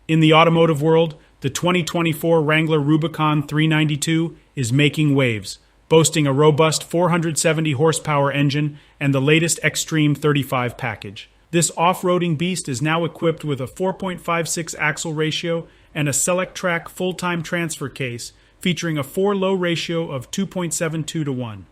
In the automotive world, the 2024 Wrangler Rubicon 392 is making waves, boasting a robust 470 horsepower engine and the latest Xtreme 35 package. This off-roading beast is now equipped with a 4.56 axle ratio and a Selec-Trac full-time transfer case featuring a 4-low ratio of 2.72 to 1.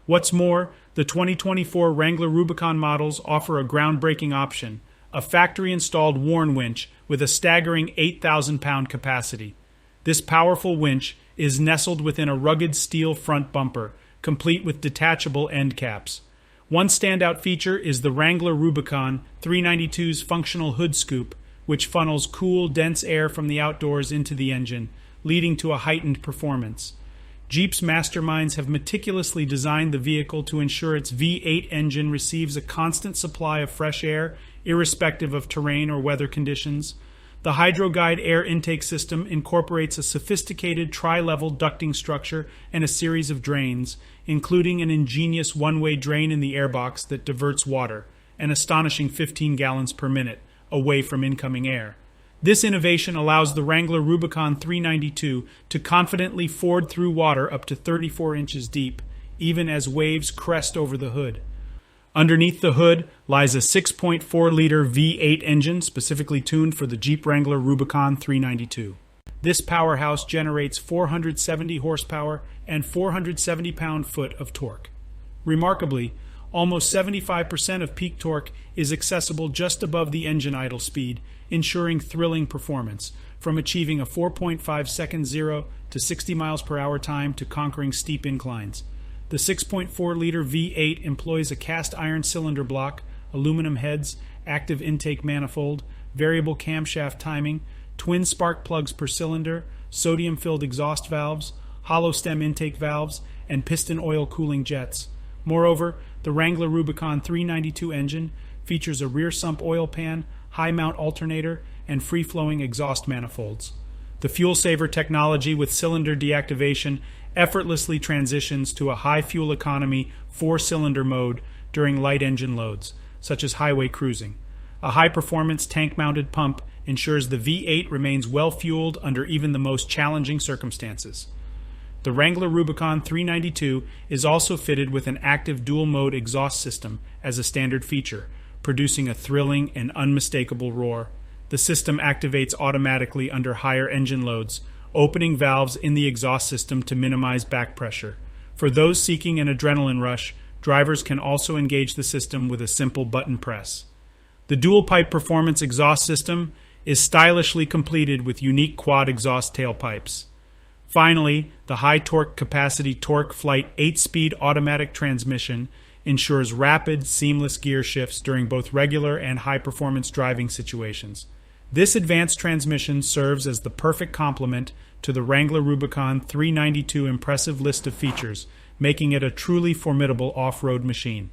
What's more, the 2024 Wrangler Rubicon models offer a groundbreaking option, a factory-installed worn winch with a staggering 8,000-pound capacity. This powerful winch is nestled within a rugged steel front bumper, complete with detachable end caps. One standout feature is the Wrangler Rubicon 392's functional hood scoop, which funnels cool, dense air from the outdoors into the engine, leading to a heightened performance. Jeep's masterminds have meticulously designed the vehicle to ensure its V8 engine receives a constant supply of fresh air, irrespective of terrain or weather conditions. The HydroGuide air intake system incorporates a sophisticated tri-level ducting structure and a series of drains, including an ingenious one-way drain in the airbox that diverts water, an astonishing 15 gallons per minute, away from incoming air. This innovation allows the Wrangler Rubicon 392 to confidently ford through water up to 34 inches deep, even as waves crest over the hood. Underneath the hood lies a 6.4-liter V8 engine specifically tuned for the Jeep Wrangler Rubicon 392. This powerhouse generates 470 horsepower and 470 pound-foot of torque. Remarkably, almost 75% of peak torque is accessible just above the engine idle speed, ensuring thrilling performance, from achieving a 4.5-second 0 to 60 miles per hour time to conquering steep inclines. The 6.4-liter V8 employs a cast iron cylinder block, aluminum heads, active intake manifold, variable camshaft timing, twin spark plugs per cylinder, sodium-filled exhaust valves, hollow stem intake valves, and piston oil cooling jets. Moreover, the Wrangler Rubicon 392 engine features a rear sump oil pan, high-mount alternator, and free-flowing exhaust manifolds. The fuel-saver technology with cylinder deactivation effortlessly transitions to a high fuel economy 4-cylinder mode during light engine loads, such as highway cruising. A high-performance tank-mounted pump ensures the V8 remains well-fueled under even the most challenging circumstances. The Wrangler Rubicon 392 is also fitted with an active dual-mode exhaust system as a standard feature, producing a thrilling and unmistakable roar. The system activates automatically under higher engine loads, opening valves in the exhaust system to minimize back pressure. For those seeking an adrenaline rush, drivers can also engage the system with a simple button press. The dual-pipe performance exhaust system is stylishly completed with unique quad exhaust tailpipes. Finally, the high torque capacity Torque Flight 8-speed automatic transmission ensures rapid, seamless gear shifts during both regular and high-performance driving situations. This advanced transmission serves as the perfect complement to the Wrangler Rubicon 392's impressive list of features, making it a truly formidable off-road machine.